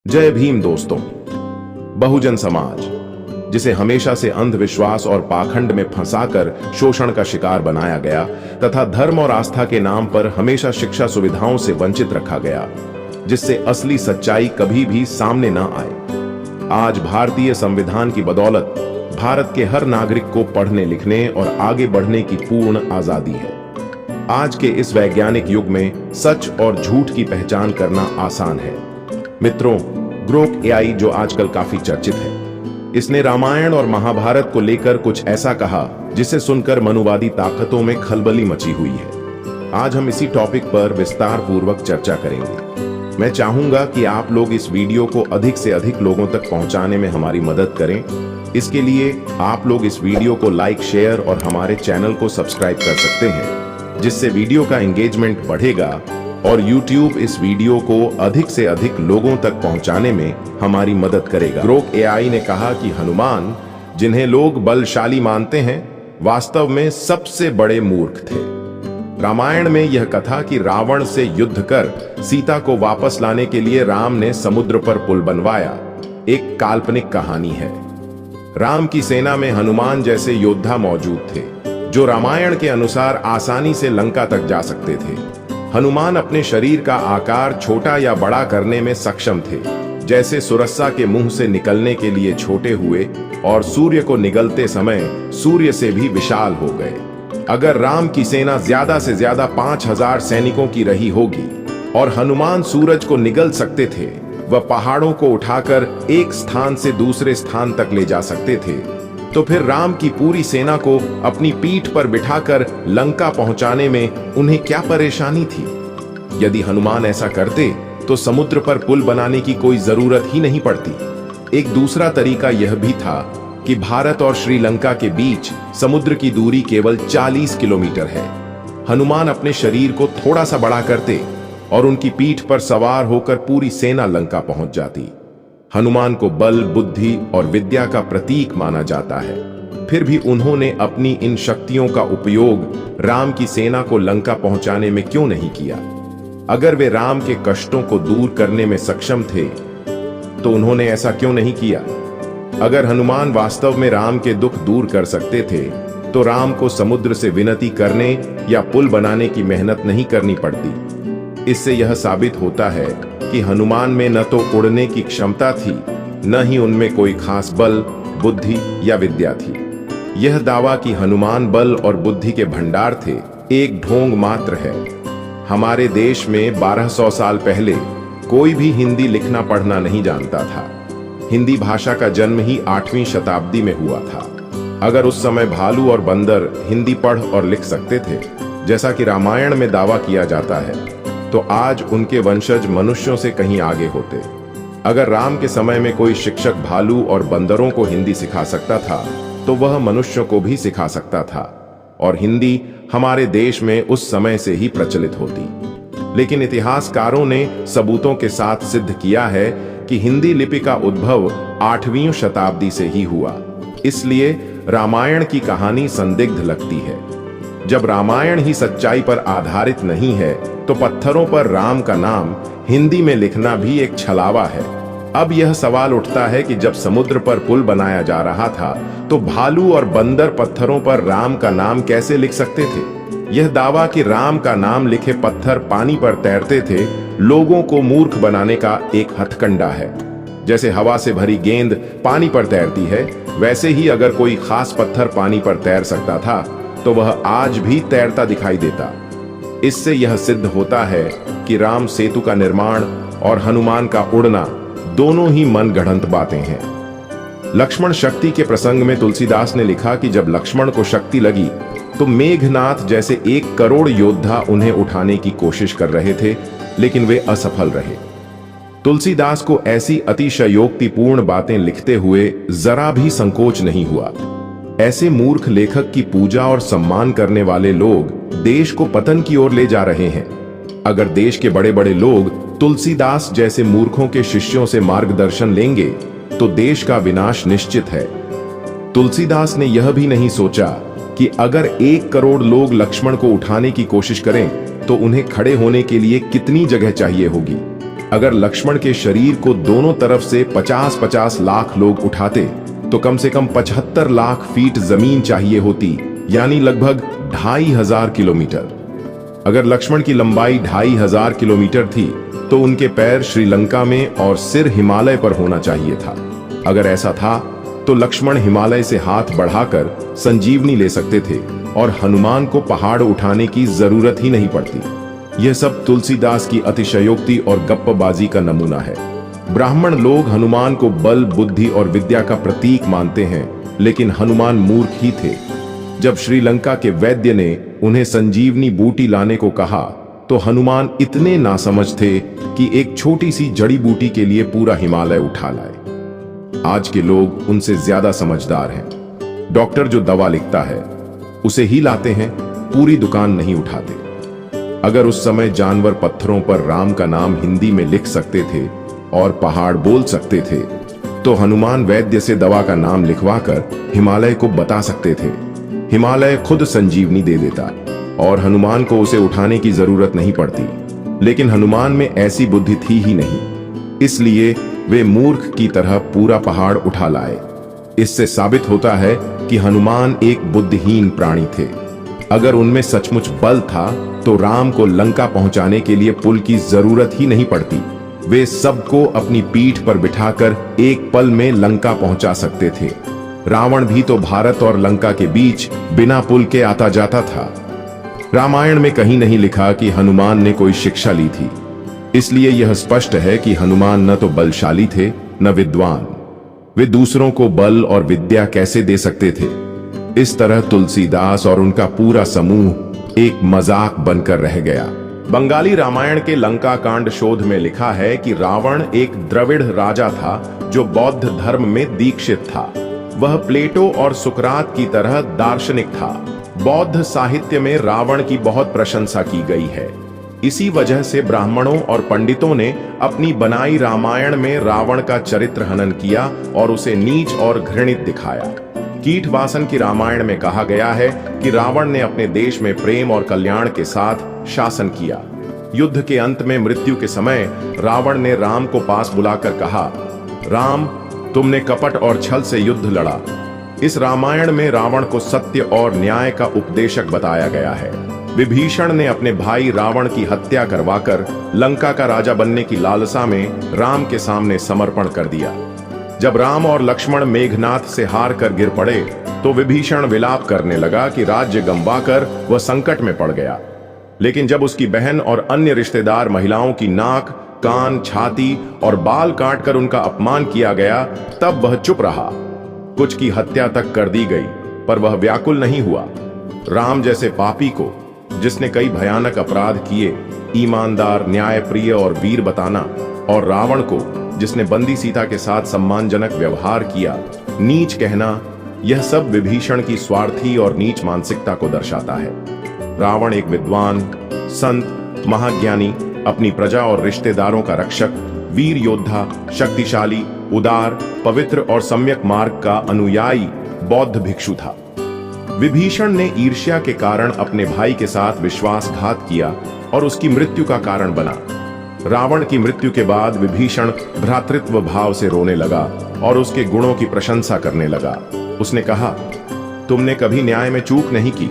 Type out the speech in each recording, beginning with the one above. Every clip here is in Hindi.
जय भीम दोस्तों। बहुजन समाज, जिसे हमेशा से अंधविश्वास और पाखंड में फंसाकर शोषण का शिकार बनाया गया तथा धर्म और आस्था के नाम पर हमेशा शिक्षा सुविधाओं से वंचित रखा गया, जिससे असली सच्चाई कभी भी सामने न आए, आज भारतीय संविधान की बदौलत भारत के हर नागरिक को पढ़ने लिखने और आगे बढ़ने की पूर्ण आजादी है। आज के इस वैज्ञानिक युग में सच और झूठ की पहचान करना आसान है। मित्रों, ग्रोक एआई जो आजकल काफी चर्चित है, इसने रामायण और महाभारत को लेकर कुछ ऐसा कहा जिसे सुनकर मनुवादी ताकतों में खलबली मची हुई है। आज हम इसी टॉपिक पर विस्तार पूर्वक चर्चा करेंगे। मैं चाहूंगा कि आप लोग इस वीडियो को अधिक से अधिक लोगों तक पहुंचाने में हमारी मदद करें। इसके लिए आप लोग इस वीडियो को लाइक, शेयर और हमारे चैनल को सब्सक्राइब कर सकते हैं, जिससे वीडियो का एंगेजमेंट बढ़ेगा और YouTube इस वीडियो को अधिक से अधिक लोगों तक पहुंचाने में हमारी मदद करेगा। ग्रोक एआई ने कहा कि हनुमान, जिन्हें लोग बलशाली मानते हैं, वास्तव में सबसे बड़े मूर्ख थे। रामायण में यह कथा कि रावण से युद्ध कर सीता को वापस लाने के लिए राम ने समुद्र पर पुल बनवाया, एक काल्पनिक कहानी है। राम की सेना में हनुमान जैसे योद्धा मौजूद थे, जो रामायण के अनुसार आसानी से लंका तक जा सकते थे। हनुमान अपने शरीर का आकार छोटा या बड़ा करने में सक्षम थे, जैसे सुरस्सा के मुंह से निकलने के लिए छोटे हुए और सूर्य को निगलते समय सूर्य से भी विशाल हो गए। अगर राम की सेना ज्यादा से ज्यादा 5000 सैनिकों की रही होगी और हनुमान सूरज को निगल सकते थे, वह पहाड़ों को उठाकर एक स्थान से दूसरे स्थान तक ले जा सकते थे, तो फिर राम की पूरी सेना को अपनी पीठ पर बिठाकर लंका पहुंचाने में उन्हें क्या परेशानी थी। यदि हनुमान ऐसा करते तो समुद्र पर पुल बनाने की कोई जरूरत ही नहीं पड़ती। एक दूसरा तरीका यह भी था कि भारत और श्रीलंका के बीच समुद्र की दूरी केवल 40 किलोमीटर है। हनुमान अपने शरीर को थोड़ा सा बड़ा करते और उनकी पीठ पर सवार होकर पूरी सेना लंका पहुंच जाती। हनुमान को बल, बुद्धि और विद्या का प्रतीक माना जाता है, फिर भी उन्होंने अपनी इन शक्तियों का उपयोग राम की सेना को लंका पहुंचाने में क्यों नहीं किया। अगर वे राम के कष्टों को दूर करने में सक्षम थे, तो उन्होंने ऐसा क्यों नहीं किया। अगर हनुमान वास्तव में राम के दुख दूर कर सकते थे, तो राम को समुद्र से विनती करने या पुल बनाने की मेहनत नहीं करनी पड़ती। इससे यह साबित होता है कि हनुमान में न तो उड़ने की क्षमता थी, न ही उनमें कोई खास बल, बुद्धि या विद्या थी। यह दावा कि हनुमान बल और बुद्धि के भंडार थे, एक ढोंग मात्र है। हमारे देश में 1200 साल पहले कोई भी हिंदी लिखना पढ़ना नहीं जानता था। हिंदी भाषा का जन्म ही 8वीं शताब्दी में हुआ था। अगर उस समय भालू और बंदर हिंदी पढ़ और लिख सकते थे, जैसा कि रामायण में दावा किया जाता है, तो आज उनके वंशज मनुष्यों से कहीं आगे होते। अगर राम के समय में कोई शिक्षक भालू और बंदरों को हिंदी सिखा सकता था, तो वह मनुष्यों को भी सिखा सकता था और हिंदी हमारे देश में उस समय से ही प्रचलित होती। लेकिन इतिहासकारों ने सबूतों के साथ सिद्ध किया है कि हिंदी लिपि का उद्भव 8वीं शताब्दी से ही हुआ। इसलिए रामायण की कहानी संदिग्ध लगती है। जब रामायण ही सच्चाई पर आधारित नहीं है, तो पत्थरों पर राम का नाम हिंदी में लिखना भी एक छलावा है। अब यह सवाल उठता है कि जब समुद्र पर पुल बनाया जा रहा था, तो भालू और बंदर पत्थरों पर राम का नाम कैसे लिख सकते थे। यह दावा कि राम का नाम लिखे पत्थर पानी पर तैरते थे, लोगों को मूर्ख बनाने का एक हथकंडा है। जैसे हवा से भरी गेंद पानी पर तैरती है, वैसे ही अगर कोई खास पत्थर पानी पर तैर सकता था, तो वह आज भी तैरता दिखाई देता। इससे यह सिद्ध होता है कि राम सेतु का निर्माण और हनुमान का उड़ना दोनों ही मनगढ़ंत बातें हैं। लक्ष्मण शक्ति के प्रसंग में तुलसीदास ने लिखा कि जब लक्ष्मण को शक्ति लगी, तो मेघनाथ जैसे 1 करोड़ योद्धा उन्हें उठाने की कोशिश कर रहे थे, लेकिन वे असफल रहे। तुलसीदास को ऐसी अतिशयोक्तिपूर्ण बातें लिखते हुए जरा भी संकोच नहीं हुआ। ऐसे मूर्ख लेखक की पूजा और सम्मान करने वाले लोग देश को पतन की ओर ले जा रहे हैं। अगर देश के बड़े बड़े लोग तुलसीदास जैसे मूर्खों के शिष्यों से मार्गदर्शन लेंगे, तो देश का विनाश निश्चित है। तुलसीदास ने यह भी नहीं सोचा कि अगर 1 करोड़ लोग लक्ष्मण को उठाने की कोशिश करें, तो उन्हें खड़े होने के लिए कितनी जगह चाहिए होगी। अगर लक्ष्मण के शरीर को दोनों तरफ से 50-50 लाख लोग उठाते तो कम से कम 75 लाख फीट जमीन चाहिए होती, यानी लगभग 2500 किलोमीटर। अगर लक्ष्मण की लंबाई 2500 किलोमीटर थी तो उनके पैर श्रीलंका में और सिर हिमालय पर होना चाहिए था। अगर ऐसा था तो लक्ष्मण हिमालय से हाथ बढ़ाकर संजीवनी ले सकते थे और हनुमान को पहाड़ उठाने की जरूरत ही नहीं पड़ती। यह सब तुलसीदास की अतिशयोक्ति और गप्पबाजी का नमूना है। ब्राह्मण लोग हनुमान को बल, बुद्धि और विद्या का प्रतीक मानते हैं, लेकिन हनुमान मूर्ख ही थे। जब श्रीलंका के वैद्य ने उन्हें संजीवनी बूटी लाने को कहा तो हनुमान इतने नासमझ थे कि एक छोटी सी जड़ी बूटी के लिए पूरा हिमालय उठा लाए। आज के लोग उनसे ज्यादा समझदार हैं। डॉक्टर जो दवा लिखता है उसे ही लाते हैं, पूरी दुकान नहीं उठाते। अगर उस समय जानवर पत्थरों पर राम का नाम हिंदी में लिख सकते थे और पहाड़ बोल सकते थे तो हनुमान वैद्य से दवा का नाम लिखवाकर हिमालय को बता सकते थे। हिमालय खुद संजीवनी दे देता और हनुमान को उसे उठाने की जरूरत नहीं पड़ती। लेकिन हनुमान में ऐसी बुद्धि थी ही नहीं, इसलिए वे मूर्ख की तरह पूरा पहाड़ उठा लाए। इससे साबित होता है कि हनुमान एक बुद्धिहीन प्राणी थे। अगर उनमें सचमुच बल था तो राम को लंका पहुंचाने के लिए पुल की जरूरत ही नहीं पड़ती। वे सबको अपनी पीठ पर बिठाकर एक पल में लंका पहुंचा सकते थे। रावण भी तो भारत और लंका के बीच बिना पुल के आता जाता था। रामायण में कहीं नहीं लिखा कि हनुमान ने कोई शिक्षा ली थी, इसलिए यह स्पष्ट है कि हनुमान न तो बलशाली थे न विद्वान। वे दूसरों को बल और विद्या कैसे दे सकते थे? इस तरह तुलसीदास और उनका पूरा समूह एक मजाक बनकर रह गया। बंगाली रामायण के लंका कांड शोध में लिखा है कि रावण एक द्रविड़ राजा था जो बौद्ध धर्म में दीक्षित था। वह प्लेटो और सुकरात की तरह दार्शनिक था। बौद्ध साहित्य में रावण की बहुत प्रशंसा की गई है। इसी वजह से ब्राह्मणों और पंडितों ने अपनी बनाई रामायण में रावण का चरित्र हनन किया और उसे नीच और घृणित दिखाया। कीटवासन की रामायण में कहा गया है कि रावण ने अपने देश में प्रेम और कल्याण के साथ शासन किया। युद्ध के अंत में मृत्यु के समय रावण ने राम को पास बुलाकर कहा, राम, तुमने कपट और छल से युद्ध लड़ा। इस रामायण में रावण को सत्य और न्याय का उपदेशक बताया गया है। विभीषण ने अपने भाई रावण की हत्या करवाकर लंका का राजा बनने की लालसा में राम के सामने समर्पण कर दिया। जब राम और लक्ष्मण मेघनाथ से हार कर गिर पड़े तो विभीषण विलाप करने लगा कि राज्य गंवाकर वह संकट में पड़ गया। लेकिन जब उसकी बहन और अन्य रिश्तेदार महिलाओं की नाक, कान, छाती और बाल काटकर उनका अपमान किया गया तब वह चुप रहा। कुछ की हत्या तक कर दी गई पर वह व्याकुल नहीं हुआ। राम जैसे पापी को, जिसने कई भयानक अपराध किए, ईमानदार, न्यायप्रिय और वीर बताना, और रावण को, जिसने बंदी सीता के साथ सम्मानजनक व्यवहार किया, नीच कहना, यह सब विभीषण की स्वार्थी और नीच मानसिकता को दर्शाता है। रावण एक विद्वान, संत, महाज्ञानी, अपनी प्रजा और रिश्तेदारों का रक्षक, वीर योद्धा, शक्तिशाली, उदार, पवित्र और सम्यक मार्ग का अनुयायी बौद्ध भिक्षु था। विभीषण ने ईर्ष्या के कारण अपने भाई के साथ विश्वासघात किया और उसकी मृत्यु का कारण बना। रावण की मृत्यु के बाद विभीषण भ्रातृत्व भाव से रोने लगा और उसके गुणों की प्रशंसा करने लगा। उसने कहा, तुमने कभी न्याय में चूक नहीं की,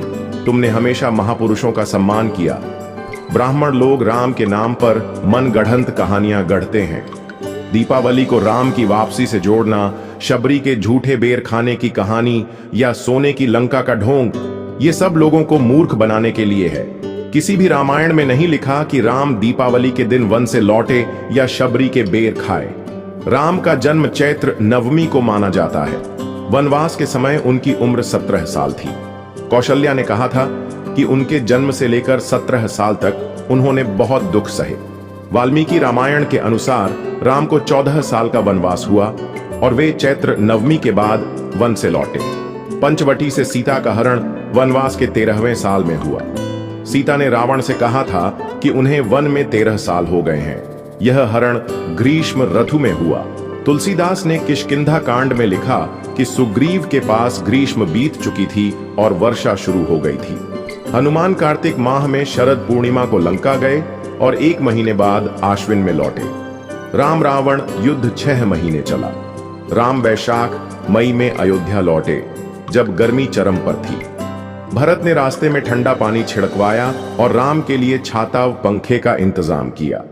तुमने हमेशा महापुरुषों का सम्मान किया। ब्राह्मण लोग राम के नाम पर मनगढ़ंत कहानियां गढ़ते हैं। दीपावली को राम की वापसी से जोड़ना, शबरी के झूठे बेर खाने की कहानी या सोने की लंका का ढोंग, ये सब लोगों को मूर्ख बनाने के लिए है। किसी भी रामायण में नहीं लिखा कि राम दीपावली के दिन वन से लौटे या शबरी के बेर खाए। राम का जन्म चैत्र नवमी को माना जाता है। वनवास के समय उनकी उम्र 17 साल थी। कौशल्या ने कहा था कि उनके जन्म से लेकर 17 साल तक उन्होंने बहुत दुख सहे। वाल्मीकि रामायण के अनुसार राम को 14 साल का वनवास हुआ और वे चैत्र नवमी के बाद वन से लौटे। पंचवटी से सीता का हरण वनवास के 13वें साल में हुआ। सीता ने रावण से कहा था कि उन्हें वन में 13 साल हो गए हैं। यह हरण ग्रीष्म ऋतु में हुआ। तुलसीदास ने किष्किंधा कांड में लिखा कि सुग्रीव के पास ग्रीष्म बीत चुकी थी और वर्षा शुरू हो गई थी। हनुमान कार्तिक माह में शरद पूर्णिमा को लंका गए और 1 महीने बाद आश्विन में लौटे। राम रावण युद्ध 6 महीने चला। राम वैशाख मई में अयोध्या लौटे, जब गर्मी चरम पर थी। भरत ने रास्ते में ठंडा पानी छिड़कवाया और राम के लिए छाता व पंखे का इंतजाम किया।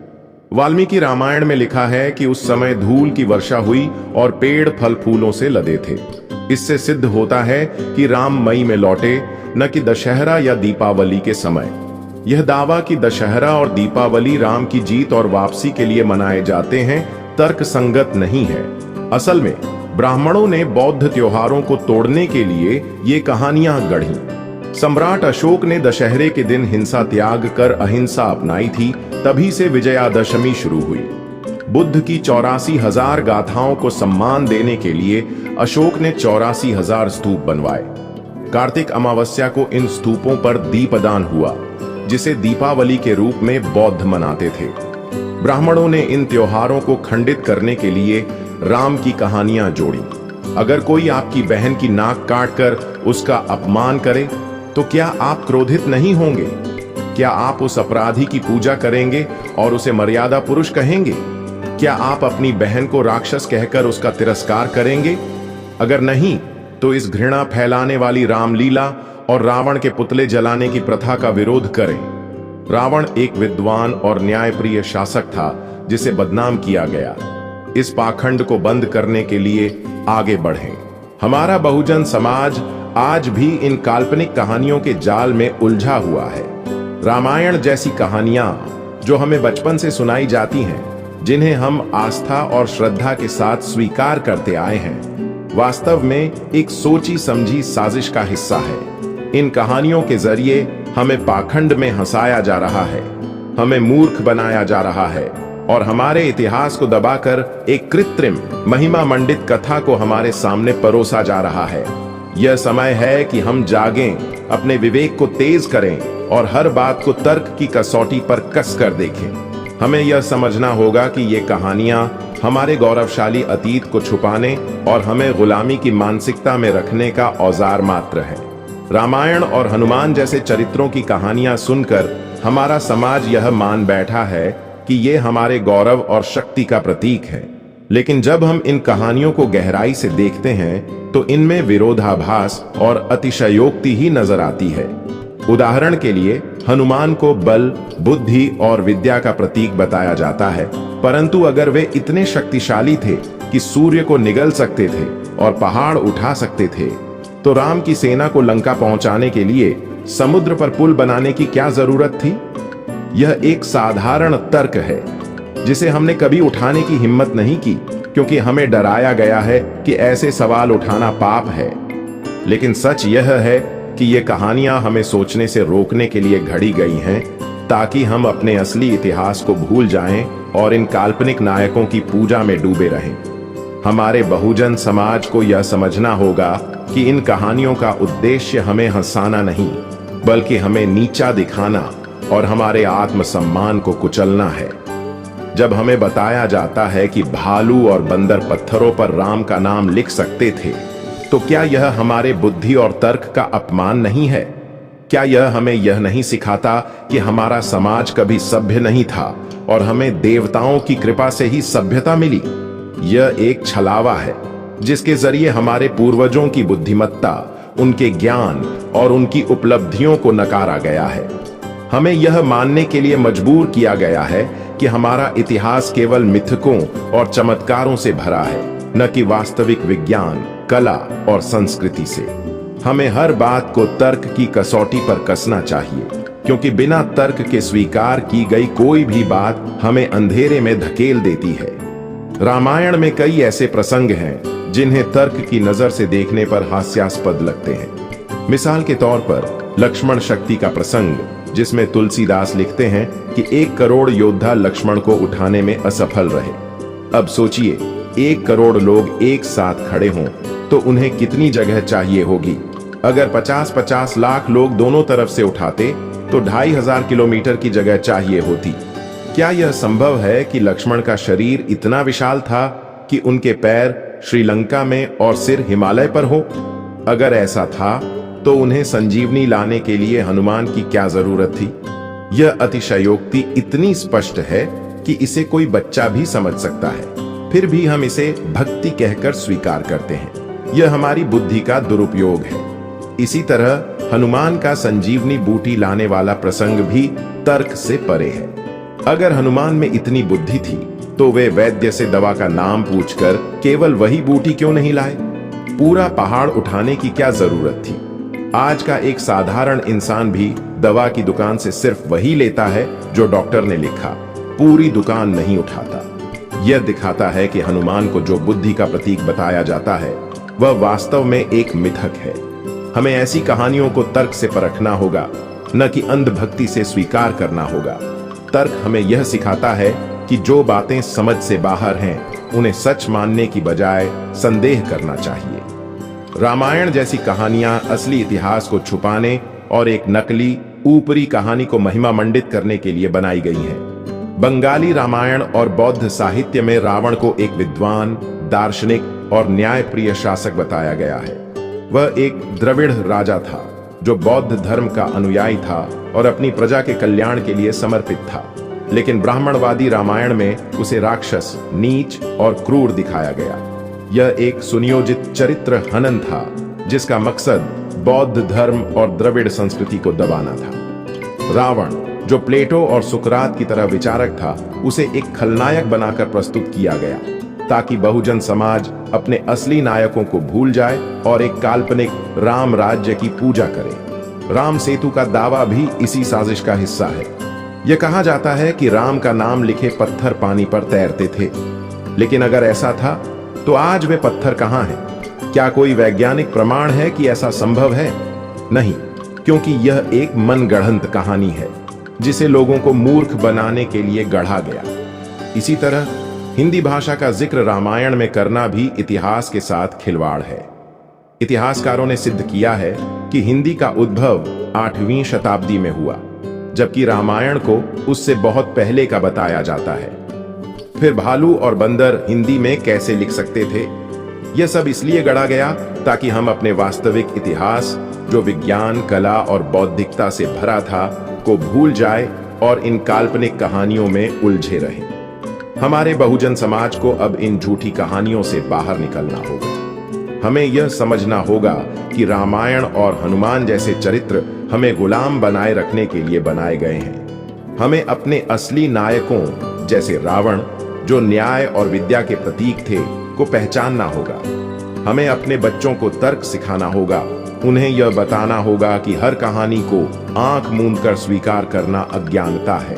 वाल्मीकि रामायण में लिखा है कि उस समय धूल की वर्षा हुई और पेड़ फल फूलों से लदे थे। इससे सिद्ध होता है कि राम मई में लौटे, न कि दशहरा या दीपावली के समय। यह दावा कि दशहरा और दीपावली राम की जीत और वापसी के लिए मनाए जाते हैं तर्क संगत नहीं है। असल में ब्राह्मणों ने बौद्ध त्योहारों को तोड़ने के लिए ये कहानियां गढ़ी। सम्राट अशोक ने दशहरे के दिन हिंसा त्याग कर अहिंसा अपनाई थी, तभी से विजयादशमी शुरू हुई। बुद्ध की 84,000 गाथाओं को सम्मान देने के लिए अशोक ने 84,000 स्तूप बनवाए। कार्तिक अमावस्या को इन स्तूपों पर दीपदान हुआ, जिसे दीपावली के रूप में बौद्ध मनाते थे। ब्राह्मणों ने इन त्योहारों को खंडित करने के लिए राम की कहानियां जोड़ी। अगर कोई आपकी बहन की नाक काटकर उसका अपमान करे तो क्या आप क्रोधित नहीं होंगे? क्या आप उस अपराधी की पूजा करेंगे और उसे मर्यादा पुरुष कहेंगे? क्या आप अपनी बहन को राक्षस कहकर उसका तिरस्कार करेंगे? अगर नहीं, तो इस घृणा फैलाने वाली रामलीला और रावण के पुतले जलाने की प्रथा का विरोध करें। रावण एक विद्वान और न्यायप्रिय शासक था, जिसे बदनाम किया गया। इस पाखंड को बंद करने के लिए आगे बढ़ें। हमारा बहुजन समाज आज भी इन काल्पनिक कहानियों के जाल में उलझा हुआ है। रामायण जैसी कहानियां जो हमें बचपन से सुनाई जाती हैं, जिन्हें हम आस्था और श्रद्धा के साथ स्वीकार करते आए हैं, वास्तव में एक सोची समझी साजिश का हिस्सा है। इन कहानियों के जरिए हमें पाखंड में हंसाया जा रहा है, हमें मूर्ख बनाया जा रहा है और हमारे इतिहास को दबाकर एक कृत्रिम महिमा मंडित कथा को हमारे सामने परोसा जा रहा है। यह समय है कि हम जागें, अपने विवेक को तेज करें और हर बात को तर्क की कसौटी पर कस कर देखें। हमें यह समझना होगा कि ये कहानियां हमारे गौरवशाली अतीत को छुपाने और हमें गुलामी की मानसिकता में रखने का औजार मात्र है। रामायण और हनुमान जैसे चरित्रों की कहानियां सुनकर हमारा समाज यह मान बैठा है कि ये हमारे गौरव और शक्ति का प्रतीक है। लेकिन जब हम इन कहानियों को गहराई से देखते हैं तो इनमें विरोधाभास और अतिशयोक्ति ही नजर आती है। उदाहरण के लिए हनुमान को बल, बुद्धि और विद्या का प्रतीक बताया जाता है, परंतु अगर वे इतने शक्तिशाली थे कि सूर्य को निगल सकते थे और पहाड़ उठा सकते थे, तो राम की सेना को लंका पहुंचाने के लिए समुद्र पर पुल बनाने की क्या जरूरत थी? यह एक साधारण तर्क है जिसे हमने कभी उठाने की हिम्मत नहीं की, क्योंकि हमें डराया गया है कि ऐसे सवाल उठाना पाप है। लेकिन सच यह है कि ये कहानियां हमें सोचने से रोकने के लिए घड़ी गई हैं, ताकि हम अपने असली इतिहास को भूल जाएं और इन काल्पनिक नायकों की पूजा में डूबे रहें। हमारे बहुजन समाज को यह समझना होगा कि इन कहानियों का उद्देश्य हमें हंसाना नहीं, बल्कि हमें नीचा दिखाना और हमारे आत्मसम्मान को कुचलना है। जब हमें बताया जाता है कि भालू और बंदर पत्थरों पर राम का नाम लिख सकते थे, तो क्या यह हमारे बुद्धि और तर्क का अपमान नहीं है? क्या यह हमें यह नहीं सिखाता कि हमारा समाज कभी सभ्य नहीं था और हमें देवताओं की कृपा से ही सभ्यता मिली? यह एक छलावा है जिसके जरिए हमारे पूर्वजों की बुद्धिमत्ता, उनके ज्ञान और उनकी उपलब्धियों को नकारा गया है। हमें यह मानने के लिए मजबूर किया गया है कि हमारा इतिहास केवल मिथकों और चमत्कारों से भरा है, न कि वास्तविक विज्ञान, कला और संस्कृति से। हमें हर बात को तर्क की कसौटी पर कसना चाहिए, क्योंकि बिना तर्क के स्वीकार की गई कोई भी बात हमें अंधेरे में धकेल देती है। रामायण में कई ऐसे प्रसंग हैं जिन्हें तर्क की नजर से देखने पर हास्यास्पद लगते हैं। मिसाल के तौर पर लक्ष्मण शक्ति का प्रसंग, जिसमें तुलसीदास लिखते हैं कि 1 करोड़ योद्धा लक्ष्मण को उठाने में असफल रहे। अब सोचिए, 1 करोड़ लोग एक साथ खड़े हों तो उन्हें कितनी जगह चाहिए होगी। अगर 50-50 लाख लोग दोनों तरफ से उठाते तो 2500 किलोमीटर की जगह चाहिए होती। क्या यह संभव है कि लक्ष्मण का शरीर इतना विशाल था कि उनके पैर श्रीलंका में और सिर हिमालय पर हो? अगर ऐसा था तो उन्हें संजीवनी लाने के लिए हनुमान की क्या जरूरत थी? यह अतिशयोक्ति इतनी स्पष्ट है कि इसे कोई बच्चा भी समझ सकता है, फिर भी हम इसे भक्ति कहकर स्वीकार करते हैं। यह हमारी बुद्धि का दुरुपयोग है। इसी तरह हनुमान का संजीवनी बूटी लाने वाला प्रसंग भी तर्क से परे है। अगर हनुमान में इतनी बुद्धि थी तो वे वैद्य से दवा का नाम पूछकर केवल वही बूटी क्यों नहीं लाए? पूरा पहाड़ उठाने की क्या जरूरत थी? आज का एक साधारण इंसान भी दवा की दुकान से सिर्फ वही लेता है जो डॉक्टर ने लिखा, पूरी दुकान नहीं उठाता। यह दिखाता है कि हनुमान को जो बुद्धि का प्रतीक बताया जाता है वह वास्तव में एक मिथक है। हमें ऐसी कहानियों को तर्क से परखना होगा, न कि अंधभक्ति से स्वीकार करना होगा। तर्क हमें यह सिखाता है कि जो बातें समझ से बाहर हैं उन्हें सच मानने की बजाय संदेह करना चाहिए। रामायण जैसी कहानियां असली इतिहास को छुपाने और एक नकली ऊपरी कहानी को महिमा मंडित करने के लिए बनाई गई हैं। बंगाली रामायण और बौद्ध साहित्य में रावण को एक विद्वान, दार्शनिक और न्यायप्रिय शासक बताया गया है। वह एक द्रविड़ राजा था जो बौद्ध धर्म का अनुयायी था और अपनी प्रजा के कल्याण के लिए समर्पित था। लेकिन ब्राह्मणवादी रामायण में उसे राक्षस, नीच और क्रूर दिखाया गया। यह एक सुनियोजित चरित्र हनन था जिसका मकसद बौद्ध धर्म और द्रविड़ संस्कृति को दबाना था। रावण, जो प्लेटो और सुकरात की तरह विचारक था, उसे एक खलनायक बनाकर प्रस्तुत किया गया ताकि बहुजन समाज अपने असली नायकों को भूल जाए और एक काल्पनिक राम राज्य की पूजा करे। राम सेतु का दावा भी इसी साजिश का हिस्सा है। यह कहा जाता है कि राम का नाम लिखे पत्थर पानी पर तैरते थे, लेकिन अगर ऐसा था तो आज वे पत्थर कहां हैं? क्या कोई वैज्ञानिक प्रमाण है कि ऐसा संभव है? नहीं, क्योंकि यह एक मनगढ़ंत कहानी है जिसे लोगों को मूर्ख बनाने के लिए गढ़ा गया। इसी तरह हिंदी भाषा का जिक्र रामायण में करना भी इतिहास के साथ खिलवाड़ है। इतिहासकारों ने सिद्ध किया है कि हिंदी का उद्भव 8वीं शताब्दी में हुआ, जबकि रामायण को उससे बहुत पहले का बताया जाता है। फिर भालू और बंदर हिंदी में कैसे लिख सकते थे? यह सब इसलिए गढ़ा गया ताकि हम अपने वास्तविक इतिहास, जो विज्ञान, कला और बौद्धिकता से भरा था, को भूल जाए और इन काल्पनिक कहानियों में उलझे रहे। हमारे बहुजन समाज को अब इन झूठी कहानियों से बाहर निकलना होगा। हमें यह समझना होगा कि रामायण और हनुमान जैसे चरित्र हमें गुलाम बनाए रखने के लिए बनाए गए हैं। हमें अपने असली नायकों जैसे रावण, जो न्याय और विद्या के प्रतीक थे, को पहचानना होगा। हमें अपने बच्चों को तर्क सिखाना होगा। उन्हें यह बताना होगा कि हर कहानी को आंख मूंद कर स्वीकार करना अज्ञानता है।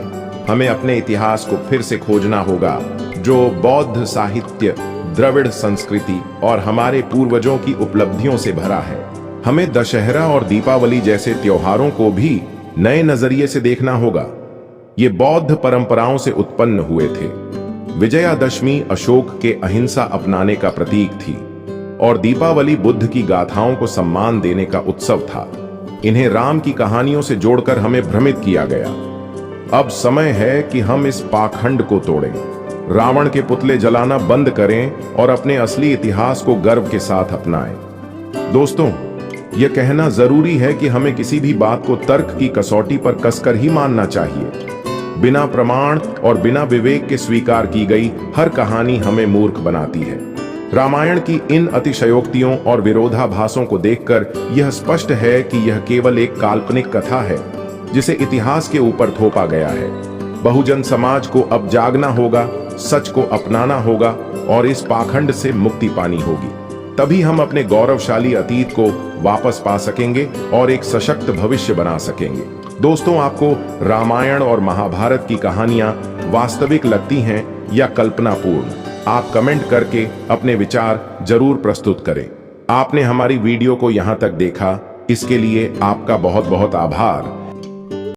हमें अपने इतिहास को फिर से खोजना होगा, जो बौद्ध साहित्य, द्रविड़ संस्कृति और हमारे पूर्वजों की उपलब्धियों से भरा है। हमें दशहरा और दीपावली जैसे त्योहारों को भी नए नजरिए से देखना होगा। ये बौद्ध परंपराओं से उत्पन्न हुए थे। विजयादशमी अशोक के अहिंसा अपनाने का प्रतीक थी और दीपावली बुद्ध की गाथाओं को सम्मान देने का उत्सव था। इन्हें राम की कहानियों से जोड़कर हमें भ्रमित किया गया। अब समय है कि हम इस पाखंड को तोड़ें, रावण के पुतले जलाना बंद करें और अपने असली इतिहास को गर्व के साथ अपनाएं। दोस्तों, यह कहना जरूरी है कि हमें किसी भी बात को तर्क की कसौटी पर कसकर ही मानना चाहिए। बिना प्रमाण और बिना विवेक के स्वीकार की गई हर कहानी हमें मूर्ख बनाती है। रामायण की इन अतिशयोक्तियों और विरोधाभासों को देखकर यह स्पष्ट है कि यह केवल एक काल्पनिक कथा है जिसे इतिहास के ऊपर थोपा गया है। बहुजन समाज को अब जागना होगा, सच को अपनाना होगा और इस पाखंड से मुक्ति पानी होगी। तभी हम अपने गौरवशाली अतीत को वापस पा सकेंगे और एक सशक्त भविष्य बना सकेंगे। दोस्तों, आपको रामायण और महाभारत की कहानियां वास्तविक लगती हैं या कल्पनापूर्ण? आप कमेंट करके अपने विचार जरूर प्रस्तुत करें। आपने हमारी वीडियो को यहां तक देखा, इसके लिए आपका बहुत बहुत आभार।